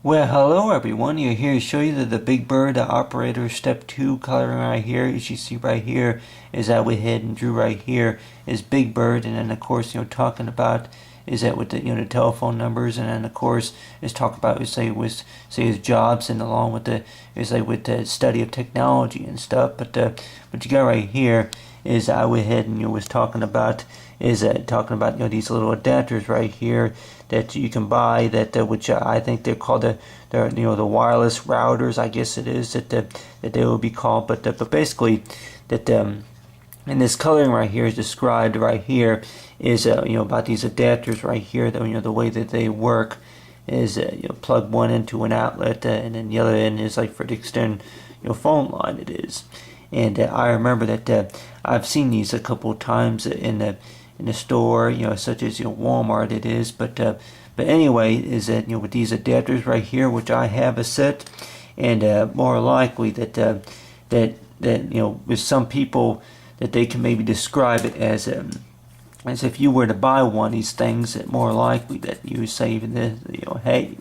Well, hello everyone. You're here to show you that the Big Bird operator step 2 coloring right here, as you see right here, is that we had and drew right here is Big Bird, and then of course talking about is that with the the telephone numbers, and then of course is talk about say his jobs, and along with the is like with the study of technology and stuff. But you got right here is I went ahead and was talking about is talking about these little adapters right here that you can buy that which I think they're called the wireless routers, I guess it is that they will be called, but basically that and this coloring right here is described right here is about these adapters right here, that the way that they work is plug one into an outlet, and then the other end is like for the extend phone line it is. And I remember that I've seen these a couple of times in the store, such as Walmart it is. But anyway, is that with these adapters right here, which I have a set, and more likely that with some people that they can maybe describe it as if you were to buy one of these things, that more likely that you say this, hey,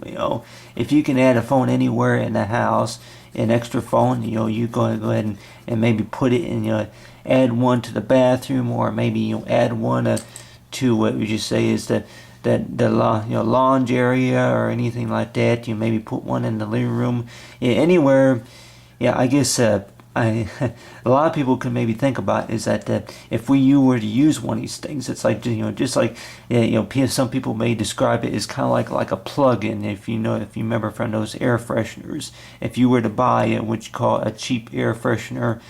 if you can add a phone anywhere in the house, an extra phone, you go ahead and maybe put it in, add one to the bathroom, or maybe add one to what would you say is the lounge area or anything like that. You maybe put one in the living room, anywhere. Yeah, I guess a lot of people can maybe think about is that if you were to use one of these things, it's like just like some people may describe it as kind of like a plug-in. If you remember from those air fresheners, if you were to buy what you call a cheap air freshener,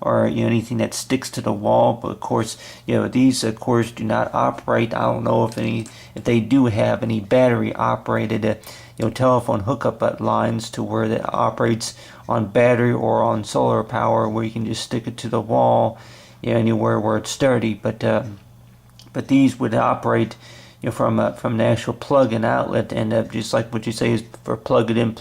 or anything that sticks to the wall. But of course, these of course do not operate. I don't know if they do have any battery operated telephone hookup lines to where that operates on battery or on solar power, where you can just stick it to the wall, anywhere where it's sturdy. But these would operate from an actual plug-in outlet, and just like what you say is for plug it in,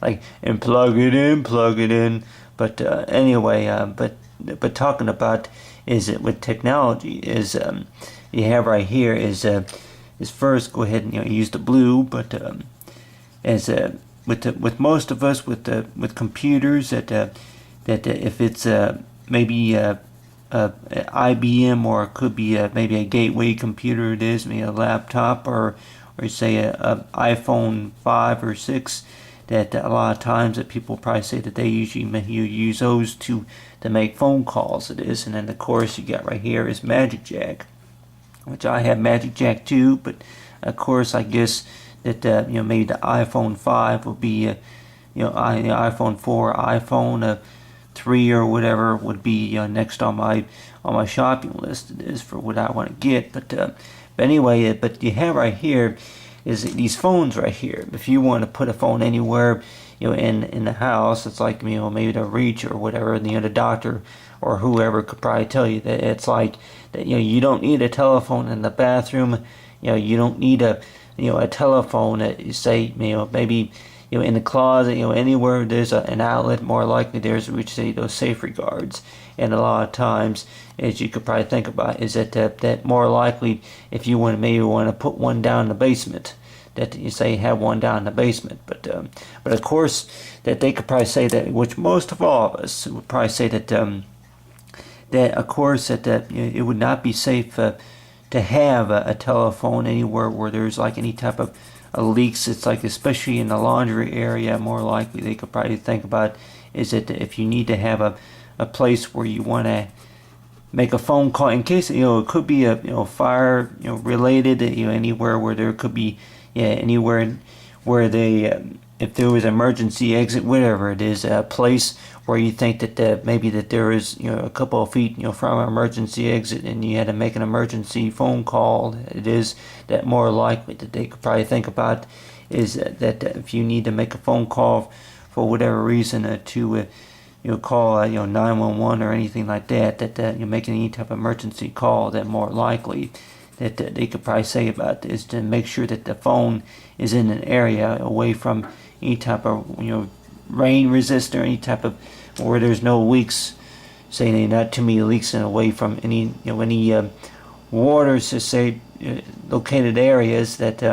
like and plug it in. But anyway, but talking about is it with technology is you have right here is first go ahead and use the blue, but as with most of us with computers that if it's maybe IBM, or it could be maybe a gateway computer, it is maybe a laptop, or say a iPhone 5 or 6, that a lot of times that people probably say that they usually use those to make phone calls, it is. And then of course you got right here is Magic Jack, which I have Magic Jack too, but of course I guess that maybe the iPhone 5 will be iPhone 4, iPhone 3 or whatever would be next on my shopping list, it is, for what I want to get. But anyway, but you have right here is these phones right here. If you want to put a phone anywhere in the house, it's like maybe the reach or whatever, the doctor or whoever could probably tell you that it's like that you don't need a telephone in the bathroom. You don't need a telephone that you say maybe in the closet, anywhere there's an outlet, more likely there's, which say those safe regards. And a lot of times, as you could probably think about, is that more likely if you maybe want to put one down in the basement, that you say have one down in the basement. But of course that they could probably say that, which most of all of us would probably say that of course that it would not be safe to have a telephone anywhere where there's like any type of leaks. It's like, especially in the laundry area, more likely they could probably think about is that if you need to have a place where you want to make a phone call in case it could be a fire related, anywhere where there could be anywhere where they if there was an emergency exit, whatever it is, a place where you think that maybe that there is a couple of feet from an emergency exit, and you had to make an emergency phone call, it is that more likely that they could probably think about is that if you need to make a phone call for whatever reason to call 911 or anything like that you're making any type of emergency call, that more likely that they could probably say about is to make sure that the phone is in an area away from any type of rain resistant, or any type of where there's no leaks, saying not too many leaks, and away from any any waters, to say located areas that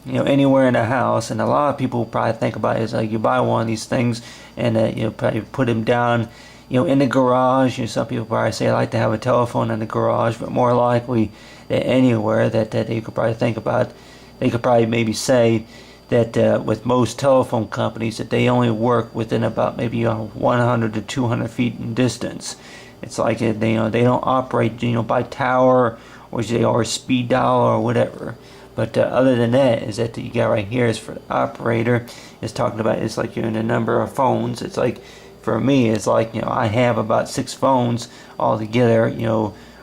anywhere in the house. And a lot of people probably think about it is like you buy one of these things and probably put them down in the garage. Some people probably say I like to have a telephone in the garage, but more likely that anywhere that you could probably think about, they could probably maybe say that with most telephone companies that they only work within about maybe 100 to 200 feet in distance. It's like they don't operate by tower or speed dial or whatever. But other than that, is that you got right here is for the operator. It's talking about it's like you're in a number of phones. It's like for me, it's like I have about 6 phones all together.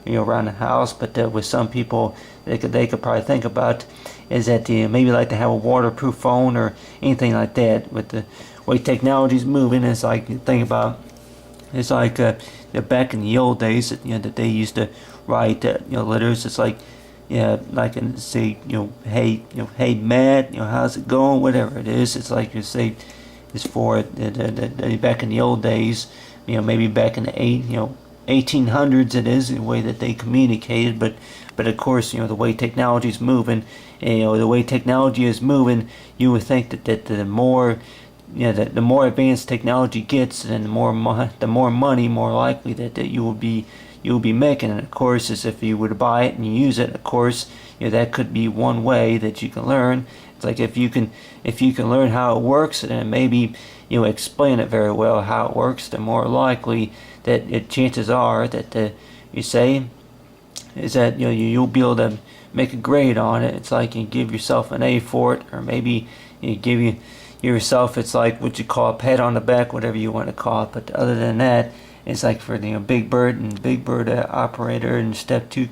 Around the house. But with some people, they could probably think about is that maybe like to have a waterproof phone or anything like that. With the way technology's moving, it's like you think about. It's like back in the old days that they used to write letters. It's like like and say hey Matt, how's it going, whatever it is. It's like you say it's for back in the old days, maybe back in the 1800s. It is the way that they communicated, but of course the way technology is moving, the way technology is moving, you would think that the more the more advanced technology gets, and the more money, more likely that you will be making. And of course, is if you were to buy it and you use it, of course, that could be one way that you can learn. It's like if you can learn how it works and maybe explain it very well how it works, the more likely that chances are that you say is that you'll be able to make a grade on it. It's like you give yourself an A for it, or maybe you give yourself, it's like what you call a pat on the back, whatever you want to call it. But other than that, it's like for Big Bird and Big Bird operator and step 2